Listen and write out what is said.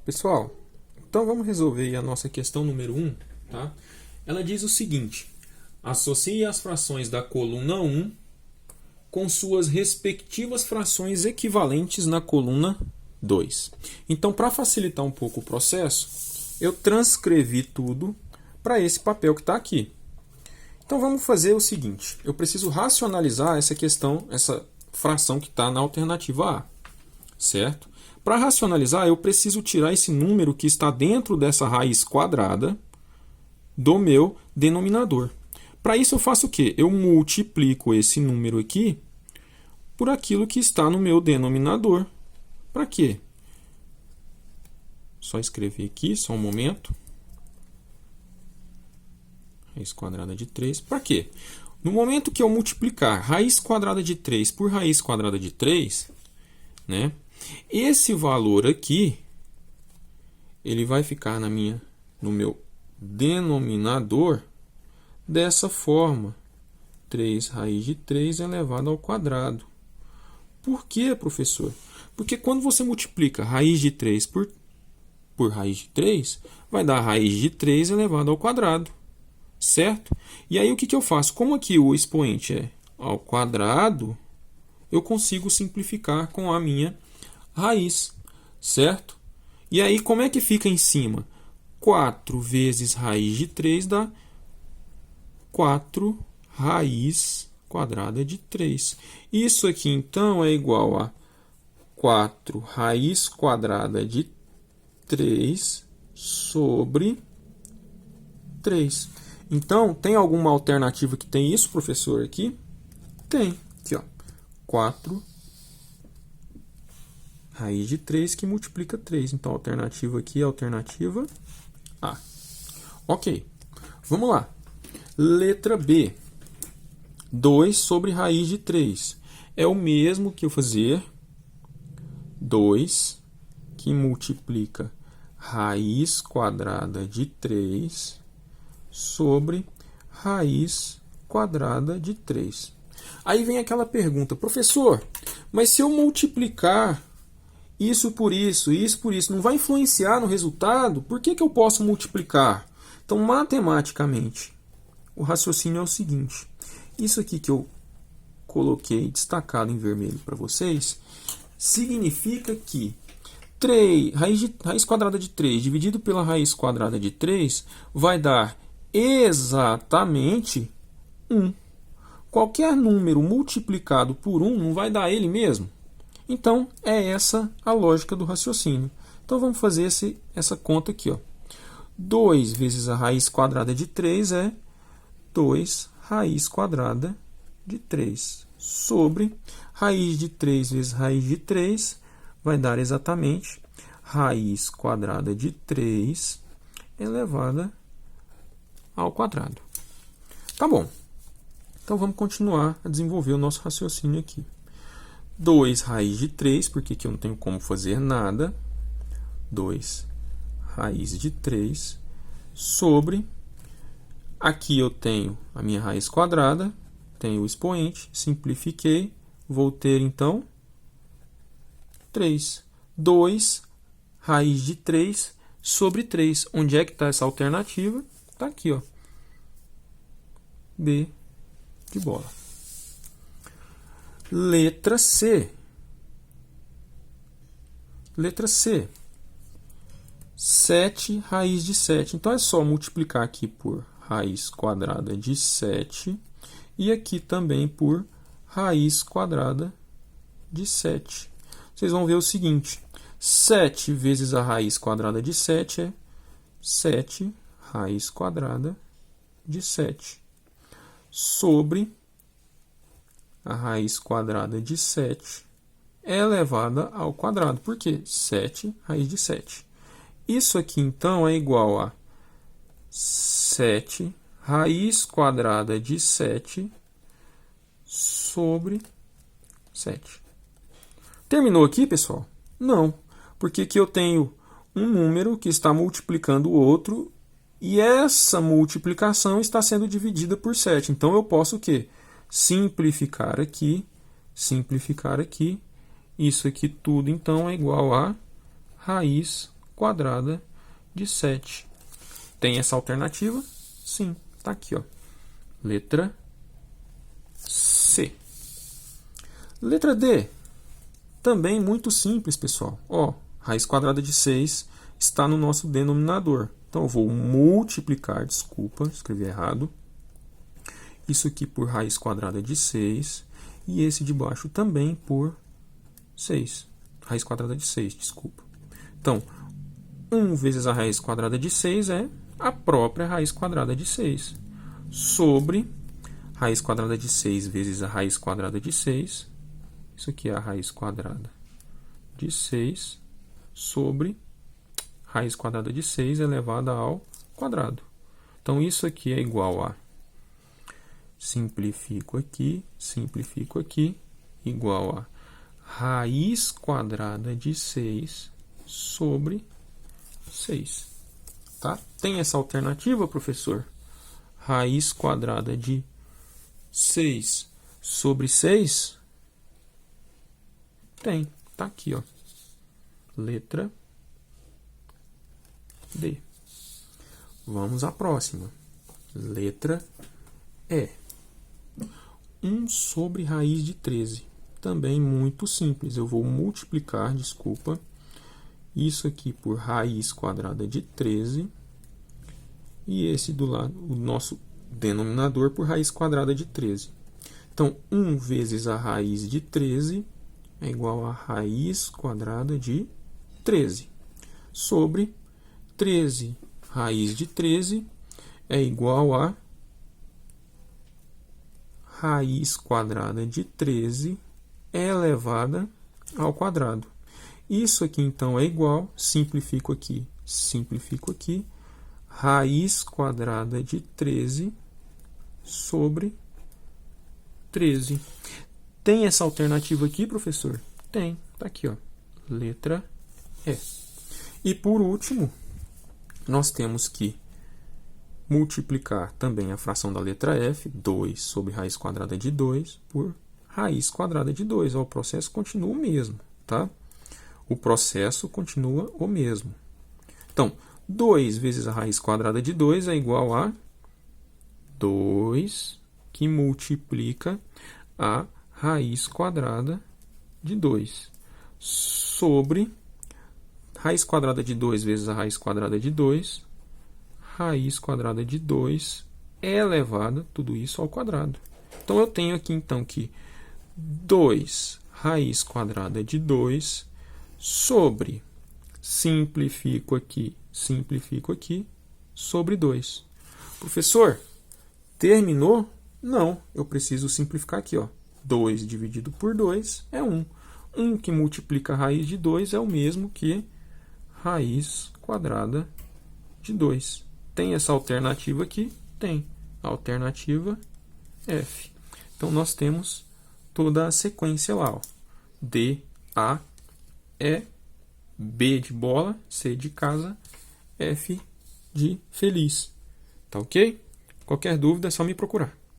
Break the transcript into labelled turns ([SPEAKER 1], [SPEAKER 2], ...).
[SPEAKER 1] Pessoal, então vamos resolver aí a nossa questão número 1. Tá? Ela diz o seguinte: associe as frações da coluna 1 com suas respectivas frações equivalentes na coluna 2. Então, para facilitar um pouco o processo, eu transcrevi tudo para esse papel que está aqui. Então, vamos fazer o seguinte: eu preciso racionalizar essa questão, essa fração que está na alternativa A. Certo? Para racionalizar, eu preciso tirar esse número que está dentro dessa raiz quadrada do meu denominador. Para isso, eu faço o quê? Eu multiplico esse número aqui por aquilo que está no meu denominador. Para quê? Só escrever aqui, só um momento. Raiz quadrada de 3. Para quê? No momento que eu multiplicar raiz quadrada de 3 por raiz quadrada de 3, né? Esse valor aqui, ele vai ficar no meu denominador dessa forma. 3 raiz de 3 elevado ao quadrado. Por quê, professor? Porque quando você multiplica raiz de 3 por raiz de 3, vai dar raiz de 3 elevado ao quadrado. Certo? E aí o que eu faço? Como aqui o expoente é ao quadrado, eu consigo simplificar com a minha raiz, certo? E aí, como é que fica em cima? 4 vezes raiz de 3 dá 4 raiz quadrada de 3. Isso aqui, então, é igual a 4 raiz quadrada de 3 sobre 3. Então, tem alguma alternativa que tem isso, professor, aqui? Tem. Aqui, ó. 4 raiz de 3 que multiplica 3. Então, a alternativa aqui é a alternativa A. Ok. Vamos lá. Letra B. 2 sobre raiz de 3. É o mesmo que eu fazer 2 que multiplica raiz quadrada de 3 sobre raiz quadrada de 3. Aí vem aquela pergunta: professor, mas se eu multiplicar isso por isso, isso por isso, não vai influenciar no resultado? Por que eu posso multiplicar? Então, matematicamente, o raciocínio é o seguinte: isso aqui que eu coloquei destacado em vermelho para vocês, significa que raiz quadrada de 3 dividido pela raiz quadrada de 3 vai dar exatamente 1. Qualquer número multiplicado por 1 não vai dar ele mesmo? Então, é essa a lógica do raciocínio. Então, vamos fazer essa conta aqui. 2 vezes a raiz quadrada de 3 é 2 raiz quadrada de 3 sobre raiz de 3 vezes raiz de 3 vai dar exatamente raiz quadrada de 3 elevada ao quadrado. Tá bom. Então, vamos continuar a desenvolver o nosso raciocínio aqui. 2 raiz de 3, porque aqui eu não tenho como fazer nada. 2 raiz de 3 sobre... Aqui eu tenho a minha raiz quadrada, tenho o expoente, simplifiquei, vou ter então 3. 2 raiz de 3 sobre 3. Onde é que está essa alternativa? Está aqui, ó. B de bola. Letra C. Letra C. 7 raiz de 7. Então, é só multiplicar aqui por raiz quadrada de 7 e aqui também por raiz quadrada de 7. Vocês vão ver o seguinte: 7 vezes a raiz quadrada de 7 é 7 raiz quadrada de 7 sobre a raiz quadrada de 7 é elevada ao quadrado. Por quê? 7 raiz de 7. Isso aqui, então, é igual a 7 raiz quadrada de 7 sobre 7. Terminou aqui, pessoal? Não, porque aqui eu tenho um número que está multiplicando o outro e essa multiplicação está sendo dividida por 7. Então, eu posso o quê? Simplificar aqui. Isso aqui tudo, então, é igual a raiz quadrada de 7. Tem essa alternativa? Sim, está aqui, ó. Letra C. Letra D. Também muito simples, pessoal. Ó, raiz quadrada de 6 está no nosso denominador. Então, eu vou multiplicar, desculpa, escrevi errado. Isso aqui por raiz quadrada de 6. E esse de baixo também por 6. Raiz quadrada de 6, desculpa. Então, 1 vezes a raiz quadrada de 6 é a própria raiz quadrada de 6. Sobre raiz quadrada de 6 vezes a raiz quadrada de 6. Isso aqui é a raiz quadrada de 6 sobre raiz quadrada de 6 elevada ao quadrado. Então, isso aqui é igual a, simplifico aqui, igual a raiz quadrada de 6 sobre 6. Tá? Tem essa alternativa, professor? Raiz quadrada de 6 sobre 6? Tem. Tá aqui, ó. Letra D. Vamos à próxima. Letra E. 1 sobre raiz de 13. Também muito simples. Eu vou multiplicar, desculpa, isso aqui por raiz quadrada de 13. E esse do lado, o nosso denominador, por raiz quadrada de 13. Então, 1 vezes a raiz de 13 é igual a raiz quadrada de 13. Sobre 13 raiz de 13 é igual a raiz quadrada de 13 elevada ao quadrado. Isso aqui, então, é igual, simplifico aqui, raiz quadrada de 13 sobre 13. Tem essa alternativa aqui, professor? Tem, tá aqui, ó, letra E. E por último, nós temos que multiplicar também a fração da letra F, 2 sobre raiz quadrada de 2, por raiz quadrada de 2. Ó, o processo continua o mesmo, tá? O processo continua o mesmo. Então, 2 vezes a raiz quadrada de 2 é igual a 2 que multiplica a raiz quadrada de 2 sobre raiz quadrada de 2 vezes a raiz quadrada de 2, raiz quadrada de 2 elevada, tudo isso ao quadrado. Então, eu tenho aqui, então, que 2 raiz quadrada de 2 sobre, simplifico aqui, sobre 2. Professor, terminou? Não, eu preciso simplificar aqui, ó. 2 dividido por 2 é 1. 1 que multiplica a raiz de 2 é o mesmo que raiz quadrada de 2. Tem essa alternativa aqui? Tem. Alternativa F. Então, nós temos toda a sequência lá, ó. D, A, E, B de bola, C de casa, F de feliz. Tá ok? Qualquer dúvida é só me procurar.